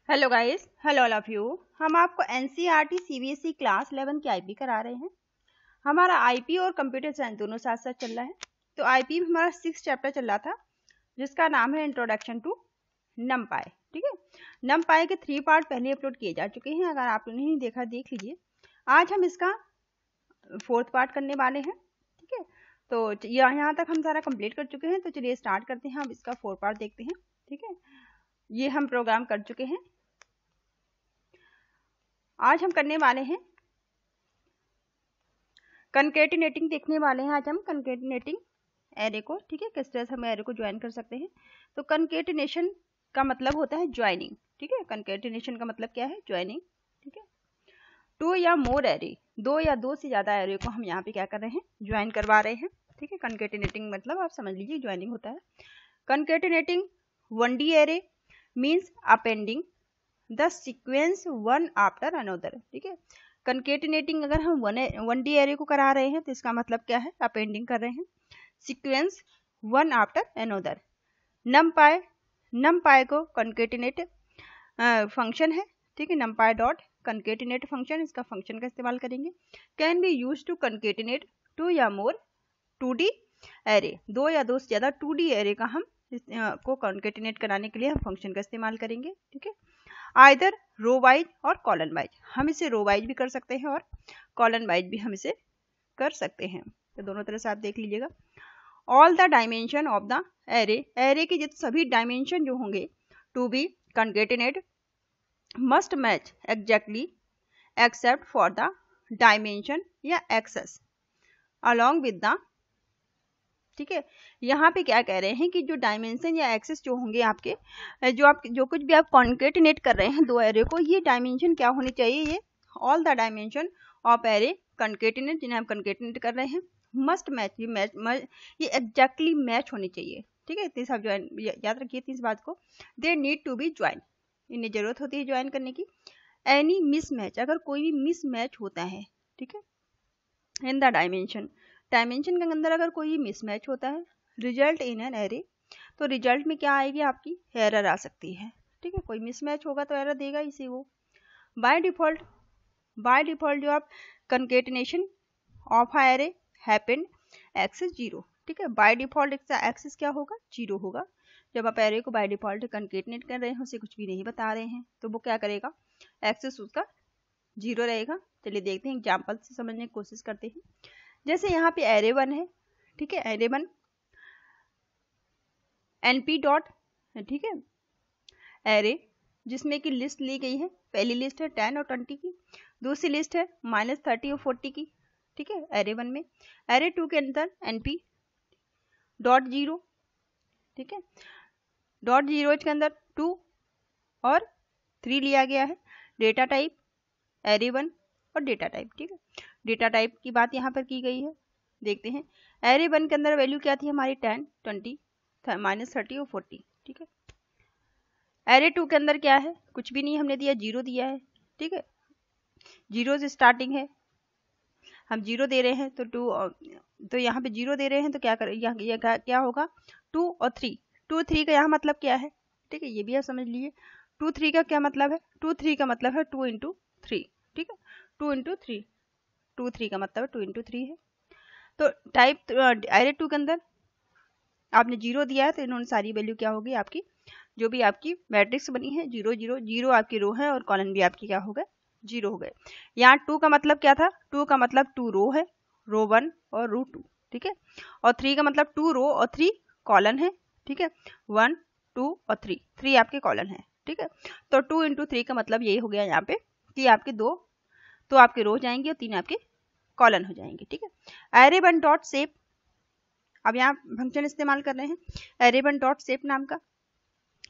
Hello guys, hello all of you. हम आपको NCERT CBSE class 11 की आईपी करा रहे हैं। हमारा आईपी और कंप्यूटर साइंस दोनों साथ साथ चल रहा है। तो आईपी में हमारा 6 चैप्टर चल रहा था जिसका नाम है इंट्रोडक्शन टू नमपाई। ठीक है, नमपाई के 3 पार्ट पहले अपलोड किए जा चुके हैं, अगर आप नहीं देखा देख लीजिए। आज हम इसका 4th पार्ट करने वाले हैं। ठीक है, तो यहाँ तक हम सारा कंप्लीट कर चुके हैं, तो चलिए स्टार्ट करते हैं। अब इसका 4th पार्ट देखते हैं। ठीक है, ये हम प्रोग्राम कर चुके हैं। आज हम करने वाले हैं कंकेटिनेटिंग, देखने वाले हैं आज हम कंकेटिनेटिंग एरे को। ठीक है, किस तरह से हम एरे को ज्वाइन कर सकते हैं। तो कंकेटिनेशन का मतलब होता है ज्वाइनिंग। ठीक है, कंकेटिनेशन का मतलब क्या है? ज्वाइनिंग। ठीक है, 2 या मोर एरे, 2 या 2 से ज्यादा एरे को हम यहाँ पे क्या कर रहे हैं? ज्वाइन करवा रहे हैं। ठीक है, कंकेटिनेटिंग मतलब आप समझ लीजिए ज्वाइनिंग होता है। कंकेटिनेटिंग 1D array means appending the sequence one after another. ठीक है, कंकेटिनेटिंग अगर हम 1D एरे को करा रहे हैं तो इसका मतलब क्या है? अपेंडिंग कर रहे हैं sequence one after another. NumPy को कंकेटिनेट फंक्शन है। ठीक है, नमपाई डॉट कंकेटिनेट फंक्शन, इसका फंक्शन का इस्तेमाल करेंगे। Can be use to concatenate 2 या मोर 2D एरे, 2 या 2 से ज्यादा 2D एरे का हम को कंकेटिनेट कराने के लिए हम फंक्शन का इस्तेमाल करेंगे। ठीक है, आइदर रो वाइज और कॉलन वाइज, हम इसे रो वाइज भी कर सकते हैं और कॉलन वाइज भी हम इसे कर सकते हैं। तो दोनों तरह से आप देख लीजिएगा। All the dimension of the array, array के जितने सभी डायमेंशन जो होंगे to be concatenate must match exactly except for the dimension या एक्सेस अलोंग विद द। ठीक है, यहाँ पे क्या कह रहे हैं कि जो डायमेंशन या एक्सेस जो होंगे आपके, जो कुछ भी आप कॉन्केटिनेट कर रहे हैं दो एरे को, ये डायमेंशन क्या होनी चाहिए? ये all the dimension of array concatenate, जिन्हें हम कंकेटिनेट कर रहे हैं, मस्ट मैच, ये एग्जैक्टली मैच होनी चाहिए। ठीक है, इतनी सब ज्वाइन याद रखिए इस बात को। They need to be join, इन्हें जरूरत होती है ज्वाइन करने की। एनी मिसमैच, अगर कोई भी मिसमैच होता है, ठीक है, इन द डायमेंशन, डायमेंशन के अंदर अगर कोई मिसमैच होता है, रिजल्ट इन एन एरे, तो रिजल्ट में क्या आएगी? आपकी एरर आ सकती है। ठीक है, कोई मिसमैच होगा तो एरर देगा इसी वो। बाय डिफॉल्ट जो आप concatenation of array happened axis 0। ठीक है, बाय डिफॉल्ट इसका एक्सेस क्या होगा? 0 होगा। जब आप एरे को बाय डिफॉल्ट कंकेटिनेट कर रहे हैं, उसे कुछ भी नहीं बता रहे हैं, तो वो क्या करेगा? एक्सेस उसका 0 रहेगा। चलिए देखते हैं, एग्जाम्पल से समझने की कोशिश करते हैं। जैसे यहाँ पे एरे 1 है। ठीक है, एरे 1 np डॉट, ठीक है, एरे जिसमें की लिस्ट ली गई है। पहली लिस्ट है 10 और 20 की, दूसरी लिस्ट है -30 और 40 की। ठीक है, एरे 1 में। एरे 2 के अंदर np डॉट 0, ठीक है, डॉट 0 के अंदर 2 और 3 लिया गया है। डेटा टाइप एरे 1 और डेटा टाइप। ठीक है, डेटा टाइप की बात यहाँ पर की गई है। देखते हैं, एरे 1 के अंदर वैल्यू क्या थी हमारी? 10, 20, -30 और 40। ठीक है, एरे 2 के अंदर क्या है? कुछ भी नहीं हमने दिया, 0 दिया है। ठीक है, 0 से स्टार्टिंग है, हम 0 दे रहे हैं तो 2, तो यहाँ पे 0 दे रहे हैं तो क्या कर, क्या होगा? 2 और 3, 2 3 का यहाँ मतलब क्या है? ठीक है, ये भी आप समझ लीजिए। 2 3 का क्या मतलब है? 2 3 का मतलब है 2 × 3। ठीक है, 2 × 3, 2 3 का मतलब है 2 × 3 है। तो टाइप एरे 2 के अंदर आपने 0 दिया है, तो इन्होंने सारी वैल्यू क्या होगी आपकी? जो भी आपकी मैट्रिक्स बनी है 0 0 0 आपकी रो है, और कॉलम भी आपकी क्या हो गए? 0 हो गए। यहाँ 2 का मतलब क्या था? 2 का मतलब 2 रो है, रो 1 और रो 2। ठीक है, और 3 का मतलब 2 रो और 3 कॉलन है। ठीक है, 1 2 और 3 आपके कॉलन है। ठीक है, तो 2 × 3 का मतलब यही हो गया यहाँ पे कि आपके 2 तो आपके रो जाएंगे और 3 आपके कॉलन हो जाएंगे। ठीक है, एरे 1 डॉट शेप, अब यहाँ फंक्शन इस्तेमाल कर रहे हैं एरे 1 डॉट शेप नाम का,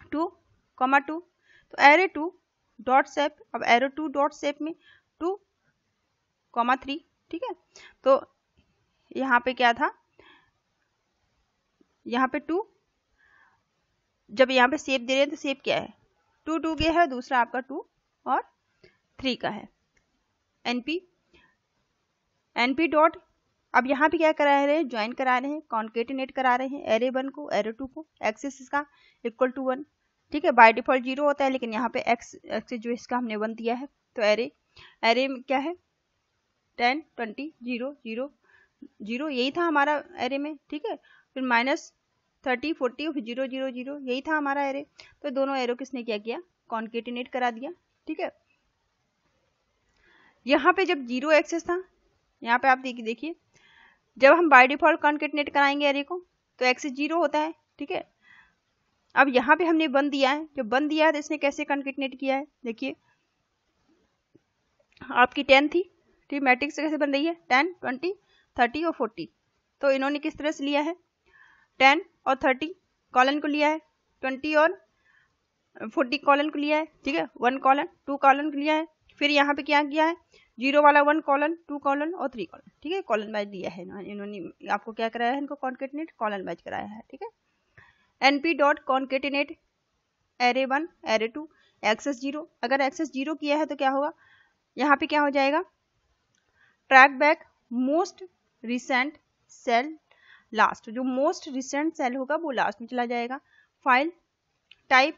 2, 2, तो एरे 2 डॉट शेप, अब एरे 2 डॉट शेप में 2, 3। ठीक है, तो यहाँ पे क्या था? यहाँ पे 2, जब यहाँ पे शेप दे रहे हैं तो शेप क्या है? 2 2 गया है, दूसरा आपका 2 और 3 का है। np डॉट, अब यहाँ पे क्या करा रहे हैं? ज्वाइन करा रहे हैं, कॉन्केटिनेट करा रहे हैं एरे 1 को एरे 2 को, एक्सेस इसका इक्वल टू 1। ठीक है, बाय डिफॉल्ट 0 होता है, लेकिन यहाँ पे एक्स जो इसका हमने 1 दिया है, तो एरे में क्या है 10 20 0 0 0, यही था हमारा एरे में। ठीक है, फिर -30 40 फिर 0 0 0, यही था हमारा एरे। तो दोनों एरो किसने क्या किया, कॉन्केटिनेट करा दिया। ठीक है, यहाँ पे जब 0 एक्सेस था, यहाँ पे आप देखिए जब हम बाय डिफॉल्ट कॉन्केटिनेट कराएंगे एरे को तो एक्सेस 0 होता है। ठीक है, अब यहाँ पे हमने 1 दिया है, जब 1 दिया है तो इसने कैसे कॉन्केटिनेट किया है, देखिए आपकी 10 थी, ठीक, मैट्रिक्स कैसे बन रही है 10 20 30 और 40, तो इन्होंने किस तरह से लिया है 10 और 30 कॉलन को लिया है, 20 और 40 कॉलन को लिया है। ठीक है, 1 कॉलन 2 कॉलन को लिया है, फिर यहाँ पे क्या किया है 0 वाला 1 कॉलन 2 कॉलन और 3 कॉलन। ठीक है, कॉलन वाइज दिया है ना, इन्होंने आपको क्या कराया है, इनको कॉन्केटिनेट कॉलन वाइज कराया है। ठीक है, np dot concatenate array 1 array 2 axis 0, अगर एक्सेस 0 किया है तो क्या होगा, यहाँ पे क्या हो जाएगा traceback most recent cell last, जो मोस्ट रिसेंट सेल होगा वो लास्ट में चला जाएगा। फाइल टाइप,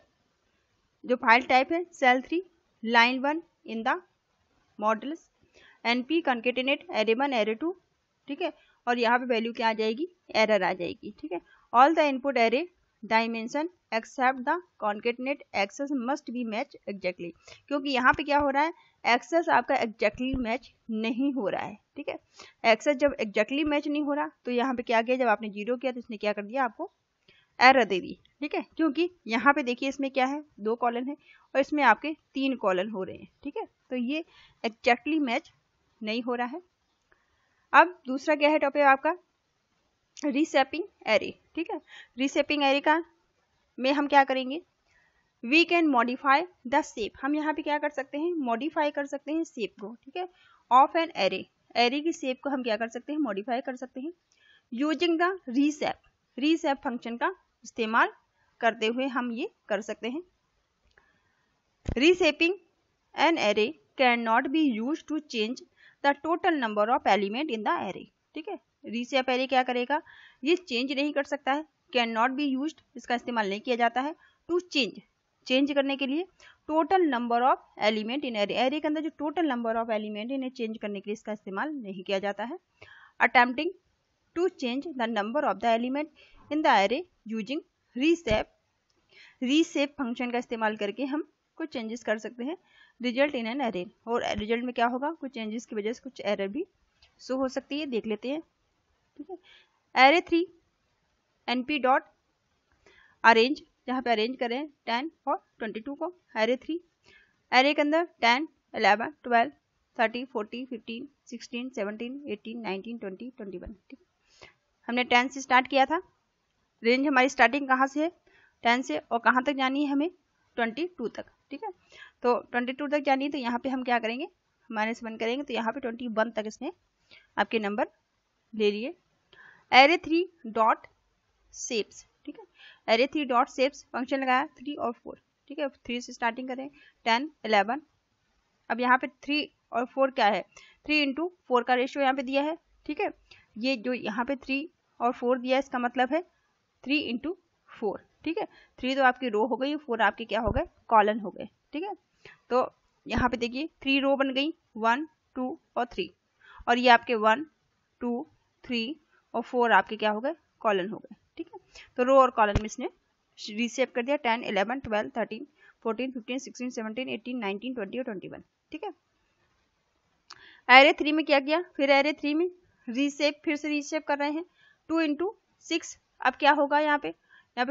जो फाइल टाइप है cell 3 line 1 in the models, np concatenate array 1 array 2। ठीक है, और यहाँ पे वैल्यू क्या आ जाएगी, एरर आ जाएगी। ठीक है, all the input array dimension except the concatenate axis must be match exactly, क्योंकि यहाँ पे क्या हो रहा है एक्सेस आपका एग्जैक्टली मैच नहीं हो रहा है। ठीक है, एक्सेस जब एग्जैक्टली मैच नहीं हो रहा तो यहाँ पे क्या किया, जब आपने 0 किया तो इसने क्या कर दिया, आपको एरर दे दी। ठीक है, क्योंकि यहाँ पे देखिए इसमें क्या है 2 कॉलन है और इसमें आपके 3 कॉलन हो रहे हैं। ठीक है, तो ये एग्जैक्टली मैच नहीं हो रहा है। अब दूसरा क्या है टॉपिक आपका रीसेपिंग एरे। ठीक है, रीसेपिंग एरे का में हम क्या करेंगे, we can modify the shape, हम यहाँ पे क्या कर सकते हैं मॉडिफाई कर सकते हैं शेप को। ठीक है, ऑफ एन एरे, एरे की शेप को हम क्या कर सकते हैं मॉडिफाई कर सकते हैं using the reshape, reshape function का इस्तेमाल करते हुए हम ये कर सकते हैं। Reshaping an array can not be use to change the total number of element in the array. ठीक है, रीसेप एरे क्या करेगा, ये चेंज नहीं कर सकता है, कैन नॉट बी यूज्ड, इसका इस्तेमाल नहीं किया जाता है टू चेंज करने के लिए total number of element in array, array के अंदर जो टोटल नंबर ऑफ एलिमेंट इन्हें चेंज करने के लिए इसका इस्तेमाल नहीं किया जाता है। Attempting to change the number of the element in the array using reshape, reshape function का इस्तेमाल करके हम कुछ चेंजेस कर सकते हैं रिजल्ट इन एन एरे, और रिजल्ट में क्या होगा कुछ चेंजेस की वजह से कुछ एरर भी शो हो सकती है, देख लेते हैं। ठीक है, एरे 3 np डॉट अरेंज, जहाँ पे अरेंज करें 10 और 22 को, एरे 3 एरे के अंदर 10 11 12 30 40 15 16 17 18 19 20 21। ठीक, हमने 10 से स्टार्ट किया था, रेंज हमारी स्टार्टिंग कहाँ से है 10 से, और कहाँ तक जानी है हमें 22 तक। ठीक है, तो 22 तक जानी है, तो यहाँ पे हम क्या करेंगे -1 करेंगे, तो यहाँ पे 21 तक इसने आपके नंबर ले लिए। एरे 3 डॉट शेप्स, ठीक है, एरे 3 डॉट शेप्स फंक्शन लगाया 3 और 4। ठीक है, 3 से स्टार्टिंग करें 10 11, अब यहाँ पे 3 और 4 क्या है 3 इंटू 4 का रेशियो यहाँ पे दिया है। ठीक है, ये जो यहाँ पे 3 और 4 दिया है इसका मतलब है 3 इंटू 4। ठीक है, 3 तो आपकी रो हो गई, 4 आपके क्या हो गए कॉलन हो गए। ठीक है, तो यहाँ पे देखिए 3 रो बन गई 1 2 और 3, और ये आपके 1 2 3 और 4 आपके क्या हो गए कॉलन हो गए। ठीक है, तो रो और कॉलन में इसने रीसेप कर दिया 10 11 12 13 14 15 16 17 18 19 20 और 21। ठीक है, एरे 3 में क्या किया, फिर एरे 3 में रीसेप, फिर से रीसेप कर रहे हैं 2 इंटू 6। अब क्या होगा यहाँ पे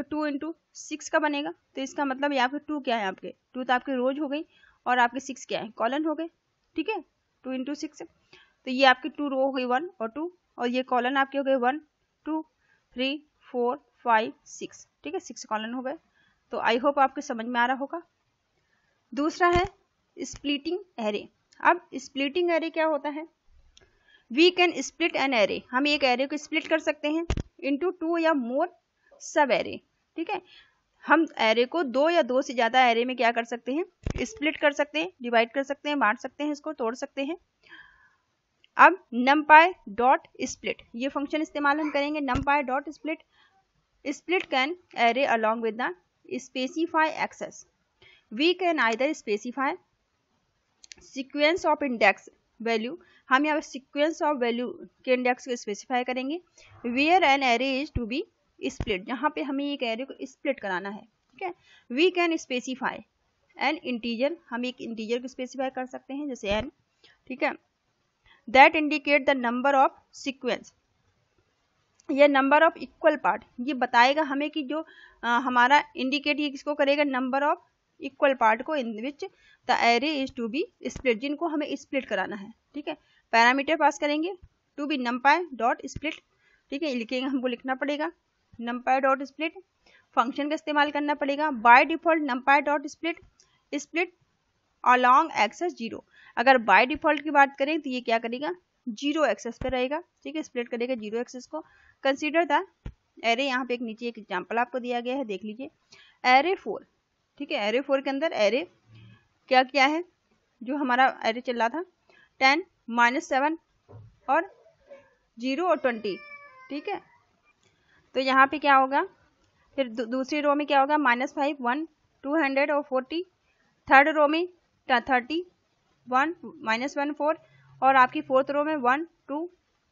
2 इंटू 6 का बनेगा, तो इसका मतलब यहाँ पे 2 क्या है आपके 2 तो आपके रोज हो गई, और आपके 6 क्या है कॉलन हो गए। ठीक है, 2 इंटू 6, तो ये आपकी 2 रो हो गई 1 और 2, और ये कॉलन आपके हो गए 1 2 3 4 5 6। ठीक है, 6 कॉलन हो गए। तो आई होप आपको समझ में आ रहा होगा। दूसरा है स्प्लिटिंग एरे। अब स्प्लिटिंग एरे क्या होता है, we can split an array, हम एक एरे को स्प्लिट कर सकते हैं इंटू 2 या मोर सब एरे। ठीक है, हम एरे को 2 या 2 से ज्यादा एरे में क्या कर सकते हैं स्प्लिट कर सकते हैं, डिवाइड कर सकते हैं, बांट सकते हैं, इसको तोड़ सकते हैं। अब numpy डॉट स्प्लिट ये फंक्शन इस्तेमाल हम करेंगे, numpy dot split, split can array along with the specify access. We can either specify sequence of index value, हम यहाँ पे sequence of value के इंडेक्स को स्पेसिफाई करेंगे. where an array is to be split, जहाँ पे हमें एक array को स्प्लिट कराना है. ठीक है. we can specify an integer, हम एक इंटीजर को स्पेसिफाई कर सकते हैं जैसे n. ठीक है. that indicate the number of sequence, ये नंबर ऑफ इक्वल पार्ट, ये बताएगा हमें कि जो हमारा इंडिकेट ये किसको करेगा, नंबर ऑफ इक्वल पार्ट को in which the array is to be split, जिनको हमें स्प्लिट कराना है. ठीक है. पैरामीटर पास करेंगे to be numpy dot split. ठीक है. लिखेंगे, हमको लिखना पड़ेगा numpy डॉट स्प्लिट. फंक्शन का इस्तेमाल करना पड़ेगा by default numpy dot split split along axis 0. अगर बाय डिफॉल्ट की बात करें तो ये क्या करेगा, 0 एक्सेस पे रहेगा. ठीक है. स्प्लिट करेगा 0 एक्सेस को. कंसीडर द एरे, यहाँ पे एक नीचे एक एग्जांपल आपको दिया गया है, देख लीजिए. एरे 4. ठीक है. एरे 4 के अंदर एरे क्या क्या है, जो हमारा एरे चल रहा था 10 -7 और 0 और 20. ठीक है. तो यहाँ पे क्या होगा, फिर दूसरी रो में क्या होगा, -5 1 200 और 40. थर्ड रो में 30 1 -1 4 और आपकी फोर्थ रो में 1 2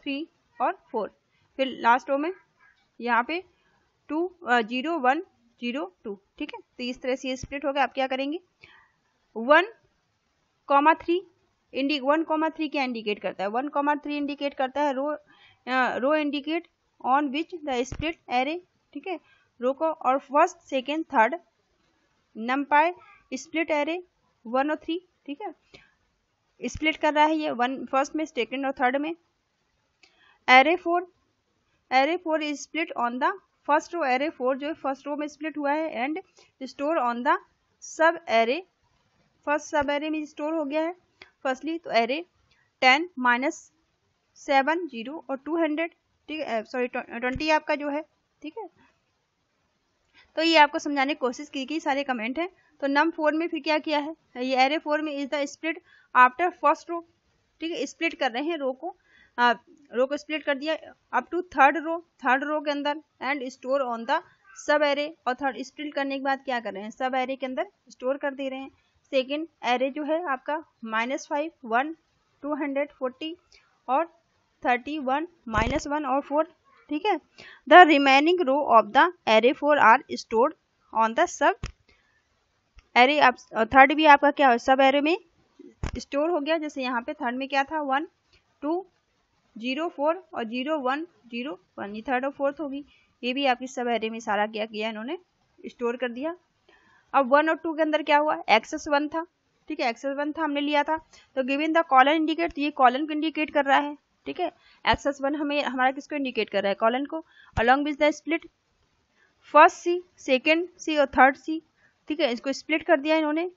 3 और 4. फिर लास्ट रो में यहाँ पे 2 0 1 0 2. ठीक है. तो इस तरह से ये स्प्लिट हो गया. आप क्या करेंगे, 1, 3 1, 3 क्या इंडिकेट करता है, 1, 3 इंडिकेट करता है row indicate on which the split array. ठीक है. रो को और first second third numpy split array 1 और 3. ठीक है. स्प्लिट कर रहा है ये 1 फर्स्ट में, सेकेंड और थर्ड में. Array 4 is split on the first row. Array 4 जो है फर्स्ट रो में स्प्लिट हुआ है and store on the sub array, first sub array में स्टोर हो गया है फर्स्टली. तो एरे 10 -7 0 और 200. ठीक है. सॉरी 20 आपका जो है. ठीक है. तो ये आपको समझाने की कोशिश की सारे कमेंट है. तो num 4 में फिर क्या किया है, ये एरे 4 में is the split after first row. ठीक है. स्प्लिट कर रहे हैं रो को स्प्लिट कर दिया अप टू थर्ड रो के अंदर and store on the sub array. और थर्ड स्प्लिट करने के बाद क्या कर रहे हैं, सब एरे के अंदर स्टोर कर दे रहे हैं. सेकेंड एरे जो है आपका -5 1 240 और 31 -1 और 4. ठीक है. The remaining row of the array 4 are stored on the sub array. आप थर्ड भी आपका क्या सब एरे में स्टोर हो गया. जैसे यहाँ पे थर्ड में क्या था 1 2 0 4 और 0 1 0 1, ये थर्ड और फोर्थ होगी. ये भी आपकी सब एरे में सारा क्या किया इन्होंने, स्टोर कर दिया. अब 1 और 2 के अंदर क्या हुआ, एक्सेस 1 था. ठीक है. एक्सेस 1 था, हमने लिया था. तो गिवन द कॉलन इंडिकेट, तो ये कॉलन को इंडिकेट कर रहा है. ठीक है. एक्सेस 1 हमारा किसको इंडिकेट कर रहा है, कॉलन को. Along with the split first C second C और थर्ड सी. ठीक है. इसको स्प्लिट कर दिया इन्होंने.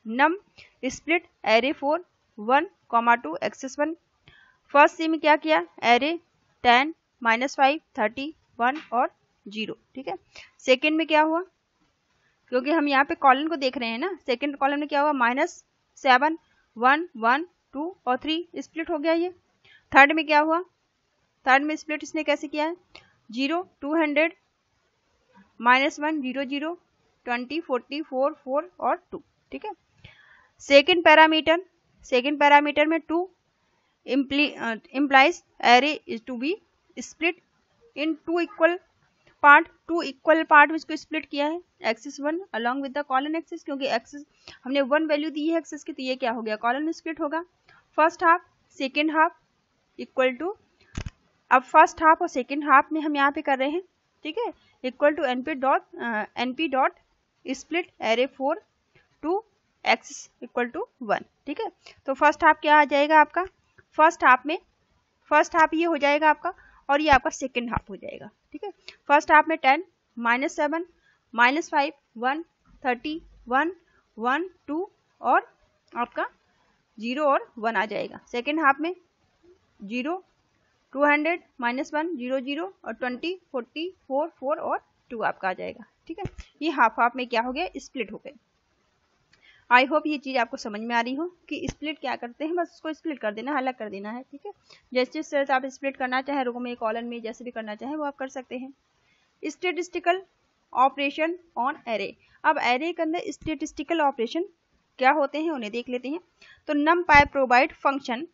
नम स्प्लिट एरे 4 1, 2 एक्सेस 1. फर्स्ट सी में क्या किया, एरे 10 -5 30 1 और 0. ठीक है. सेकेंड में क्या हुआ, क्योंकि हम यहाँ पे कॉलन को देख रहे हैं ना, सेकेंड कॉलम में क्या हुआ -7 1 1 2 और 3 स्प्लिट हो गया ये. थर्ड में क्या हुआ, थर्ड में स्प्लिट इसने कैसे किया है, 0 200 -1 0 0 20 40 4 4 और 2. ठीक है. सेकेंड पैरामीटर में 2 implies array is to be split in 2 equal part में इसको स्प्लिट किया है. Axis 1 along with the colon axis, क्योंकि एक्सिस हमने 1 वैल्यू दी है एक्सिस की, तो ये क्या हो गया, कॉलन में स्प्लिट होगा. First half second half equal to, अब फर्स्ट हाफ और सेकेंड हाफ में हम यहाँ पे कर रहे हैं. ठीक है. Equal to np dot split array 4 to axis equal to 1. ठीक है. तो फर्स्ट हाफ क्या आ जाएगा आपका, फर्स्ट हाफ ये हो जाएगा आपका, और ये आपका सेकेंड हाफ हो जाएगा. ठीक है. फर्स्ट हाफ में 10 -7 -5 1 30 1 1 2 और आपका 0 और 1 आ जाएगा. सेकेंड हाफ में 0 200 -1 0 0 और 20 40 4 4 और 2 आपका आ जाएगा. ठीक है. ये हाफ में क्या हो गया, स्प्लिट हो गए. आई होप ये चीज़ आपको समझ में आ रही हो कि स्प्लिट क्या करते हैं, बस उसको स्प्लिट कर देना, अलग कर देना है. ठीक है. जैसे सेल्स आप स्प्लिट करना चाहे रो में कॉलन में, जैसे भी करना चाहे वो आप कर सकते हैं. Statistical operation on array. अब एरे के अंदर स्टेटिस्टिकल ऑपरेशन क्या होते हैं उन्हें देख लेते हैं। तो numpy प्रोवाइड फंक्शन,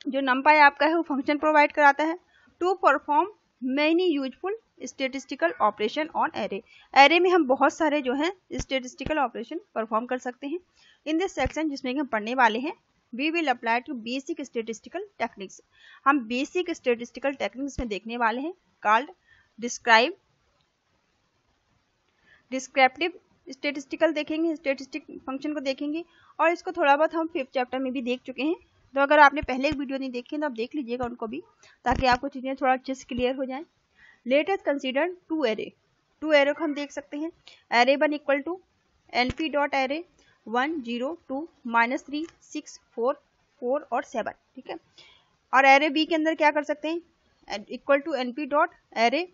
जो numpy आपका है वो फंक्शन प्रोवाइड कराता है to perform many useful statistical operation on array. Array में हम बहुत सारे जो हैं स्टेटिस्टिकल ऑपरेशन परफॉर्म कर सकते हैं। इन दिस सेक्शन जिसमें कि हम पढ़ने वाले हैं we will apply to basic statistical techniques. हम बेसिक स्टेटिस्टिकल टेक्निक्स में देखने वाले हैं कॉल्ड डिस्क्राइब, डिस्क्रिप्टिव स्टेटिस्टिकल देखेंगे, स्टेटिस्टिक फंक्शन को देखेंगे और इसको थोड़ा बहुत हम 5th चैप्टर में भी देख चुके हैं। तो अगर आपने पहले एक वीडियो नहीं देखी तो आप देख लीजिएगा उनको भी, ताकि आपको चीज़ें थोड़ा अच्छे से क्लियर हो जाएं। Let us consider two array. Two array को हम देख सकते हैं। Array 1 equal to np dot array 1 0 2 -3 6 4 4 और 7, ठीक है। और एरे बी के अंदर क्या कर सकते हैं, equal to np dot array,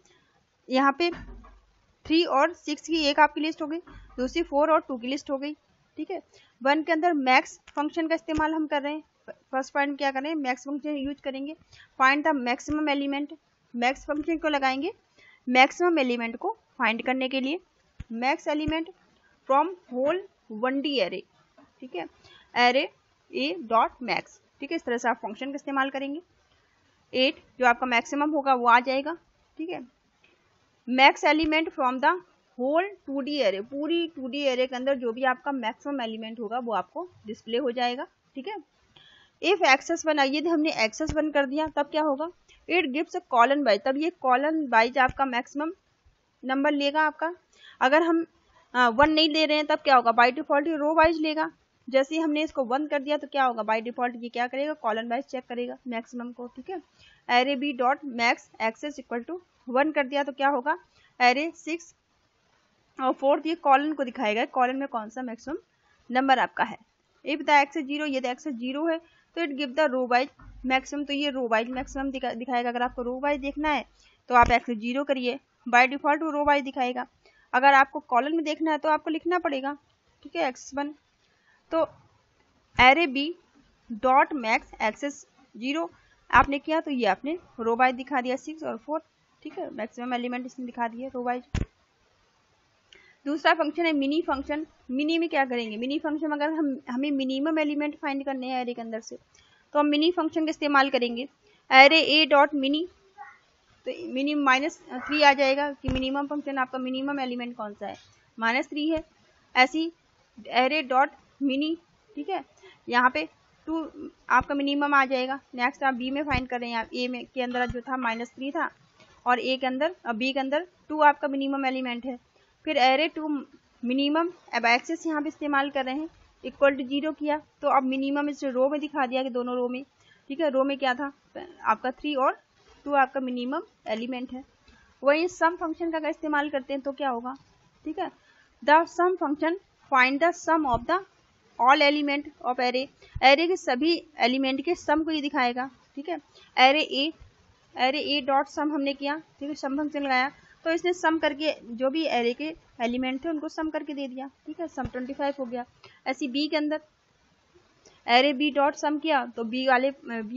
यहाँ पे 3 और 6 की एक आपकी लिस्ट हो गई, दूसरी 4 और 2 की लिस्ट हो गई, ठीक है। 1 के अंदर मैक्स फंक्शन का इस्तेमाल हम कर रहे हैं। फर्स्ट पॉइंट क्या करें, मैक्स फंक्शन यूज करेंगे। Find the maximum element, max function को लगाएंगे मैक्सिमम एलिमेंट को फाइंड करने के लिए। Max element from whole 1D array, ठीक है, एरे ए डॉट मैक्स, ठीक है। इस तरह से आप फंक्शन का इस्तेमाल करेंगे। 8 जो आपका मैक्सिमम होगा वो आ जाएगा, ठीक है। Max element from the whole 2D array, पूरी 2D एरे के अंदर जो भी आपका मैक्सिमम एलिमेंट होगा वो आपको डिस्प्ले हो जाएगा, ठीक है। इफ एक्सेस 1, यदि हमने एक्सेस 1 कर दिया तब क्या होगा, it gives a colon wise, तब ये कॉलन वाइज आपका मैक्सिमम नंबर लेगा आपका। अगर हम 1 नहीं ले रहे हैं तब क्या होगा, बाय डिफॉल्ट ये रो वाइज लेगा। जैसे ही हमने इसको 1 कर दिया तो क्या होगा, बाय डिफॉल्ट ये क्या करेगा, कॉलन वाइज चेक करेगा मैक्सिमम को, ठीक है। Array B dot max axis equal to 1 कर दिया तो क्या होगा, एरे 6 और 4 ये कॉलन को दिखाएगा, कॉलन में कौन सा मैक्सिमम नंबर आपका है। इफ द एक्सेस 0, यदि एक्सेस 0 है तो it give the row wise maximum, तो ये रो वाइज मैक्सिमम दिखाएगा। अगर आपको रो वाइज देखना है तो आप एक्सेस 0 करिए, बाय डिफॉल्ट वो रो वाइज दिखाएगा। अगर आपको कॉलन में देखना है तो आपको लिखना पड़ेगा, ठीक है, एक्सेस 1। तो array B dot max axis 0 आपने किया तो ये आपने रो वाइज दिखा दिया 6 और 4, ठीक है, मैक्सिमम एलिमेंट इसने दिखा दिए रो वाइज। दूसरा फंक्शन है मिनी फंक्शन। मिनी में क्या करेंगे, मिनी फंक्शन अगर हमें मिनिमम एलिमेंट फाइंड करने हैं एरे के अंदर से तो हम मिनी फंक्शन का इस्तेमाल करेंगे। एरे ए डॉट मिनी, तो मिनी -3 आ जाएगा कि मिनिमम फंक्शन आपका मिनिमम एलिमेंट कौन सा है, -3 है। ऐसी एरे डॉट मिनी, ठीक है, यहाँ पे 2 आपका मिनिमम आ जाएगा। नेक्स्ट आप बी में फाइंड कर रहे हैं, ए में के अंदर जो था -3 था और ए के अंदर, बी के अंदर 2 आपका मिनिमम एलिमेंट है। फिर एरे 2 मिनिमम, अब एक्सेस यहाँ पे इस्तेमाल कर रहे हैं, इक्वल टू 0 किया तो अब मिनिमम इस रो में दिखा दिया कि दोनों रो में, ठीक है, रो में क्या था आपका 3 और 2 आपका मिनिमम एलिमेंट है। वही सम फंक्शन का इस्तेमाल करते हैं तो क्या होगा, ठीक है, the sum function find the sum of the all element of array, array के सभी एलिमेंट के सम को ये दिखाएगा, ठीक है। एरे ए डॉट सम हमने किया, ठीक है, सम फंक्शन लगाया तो इसने सम करके जो भी एरे के एलिमेंट थे उनको सम करके दे दिया, ठीक है, सम 25 हो गया। ऐसी बी के अंदर एरे बी डॉट सम किया तो बी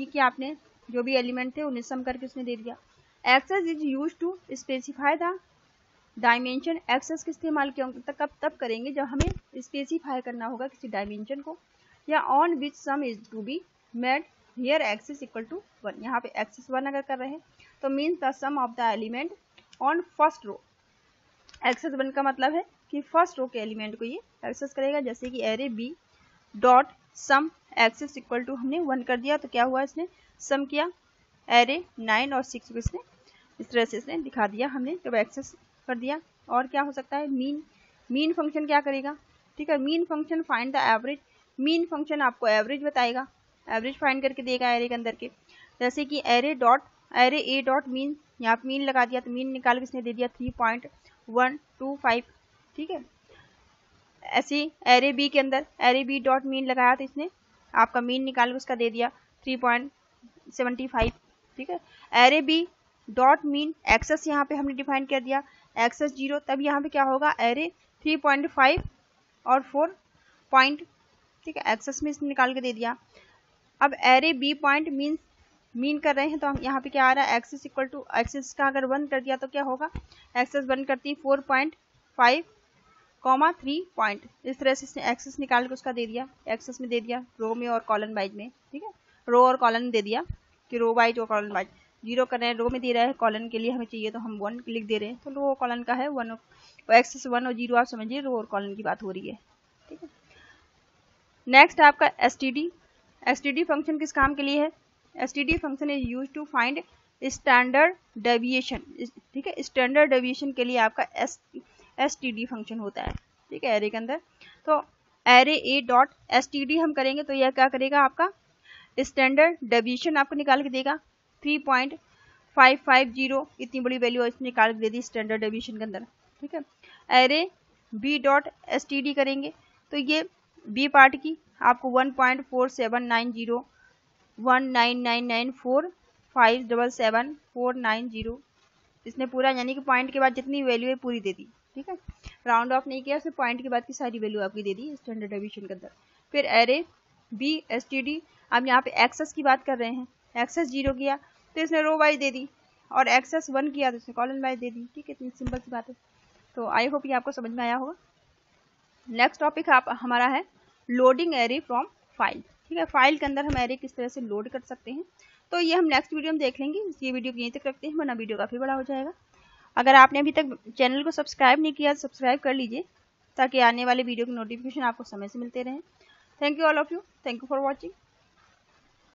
के आपने जो भी एलिमेंट थे उन्हें सम करके उसने दे दिया। Axis is use to specify the dimension, axis का इस्तेमाल क्यों तब करेंगे जब हमें स्पेसिफाई करना होगा किसी डायमेंशन को, या on which sum is to be made here axis equal to 1, यहाँ पे एक्सेस 1 अगर कर रहे हैं तो means the sum of the element on first row. Axis 1 का मतलब है कि फर्स्ट रो के एलिमेंट को ये एक्सेस करेगा। जैसे कि array B dot sum axis equal to हमने 1 कर दिया तो क्या हुआ, इसने सम किया एरे 9 और 6 को, इसने इस तरह से इसने दिखा दिया हमने जब एक्सेस कर दिया। और क्या हो सकता है, मीन फंक्शन क्या करेगा, ठीक है, mean function find the average, mean function आपको एवरेज बताएगा, एवरेज फाइंड करके देगा एरे के अंदर के। जैसे कि एरे ए डॉट मीन, यहाँ पे मीन लगा दिया तो मीन निकाल के इसने दे दिया 3.125, ठीक है। ऐसे एरे बी के अंदर एरे बी डॉट मीन लगाया तो इसने आपका मीन निकाल के उसका दे दिया 3.75, ठीक है। Array B dot mean axis यहाँ पे हमने डिफाइन कर दिया, एक्सेस 0, तब यहाँ पे क्या होगा, एरे 3.5 और 4 पॉइंट, ठीक है, एक्सेस में इसने निकाल के दे दिया। अब array B point means mean कर रहे हैं तो हम यहाँ पे क्या आ रहा है, एक्सेस इक्वल टू एक्सेस का अगर 1 कर दिया तो क्या होगा, एक्सेस 1 करती 4.5 कॉमा 3 पॉइंट, इस तरह से इसने एक्सेस निकाल के उसका दे दिया, एक्सेस में दे दिया रो में और कॉलन वाइज में, ठीक है, रो और कॉलन में दे दिया कि रो वाइज और कॉलन वाइज, 0 कर रहे हैं रो में दे रहा है, कॉलन के लिए हमें चाहिए तो हम 1 लिख दे रहे हैं, तो रो और कॉलन का है 1 और एक्सेस 1 और 0 आप समझिए रो और कॉलन की बात हो रही है, ठीक है। नेक्स्ट आपका एसटीडी, एसटीडी फंक्शन किस काम के लिए है, STD function is use to find standard deviation, ठीक है, स्टैंडर्ड डेविएशन के लिए आपका एसटीडी फंक्शन होता है, ठीक है, एरे के अंदर। तो एरे ए डॉट एसटीडी हम करेंगे तो यह क्या करेगा, आपका स्टैंडर्ड डेविएशन आपको निकाल के देगा 3.550, इतनी बड़ी वैल्यू इसने निकाल के दे दी स्टैंडर्ड डेविएशन के अंदर, ठीक है। एरे बी डॉट एसटीडी करेंगे तो ये बी पार्ट की आपको 1.4790 19994577490 इसने पूरा यानी कि पॉइंट के बाद जितनी वैल्यू है पूरी दे दी, ठीक है, राउंड ऑफ नहीं किया, सिर्फ पॉइंट के बाद की सारी वैल्यू आपकी दे दी स्टैंडर्ड डेविएशन के अंदर। फिर एरे बी एसटीडी, अब यहाँ पे एक्सेस की बात कर रहे हैं, एक्सेस 0 किया तो इसने रो वाइज दे दी और एक्सेस 1 किया तो इसने कॉलन वाइज दे दी, ठीक है, इतनी सिंपल सी बात है। तो आई होप ये आपको समझ में आया होगा। नेक्स्ट टॉपिक आप हमारा है लोडिंग एरे फ्रॉम फाइल, ठीक है, फाइल के अंदर हम एरे किस तरह से लोड कर सकते हैं, तो ये हम नेक्स्ट वीडियो में देख लेंगे। ये वीडियो यहीं तक रखते हैं वरना वीडियो काफ़ी बड़ा हो जाएगा। अगर आपने अभी तक चैनल को सब्सक्राइब नहीं किया तो सब्सक्राइब कर लीजिए ताकि आने वाले वीडियो की नोटिफिकेशन आपको समय से मिलते रहें। Thank you all of you, thank you for watching.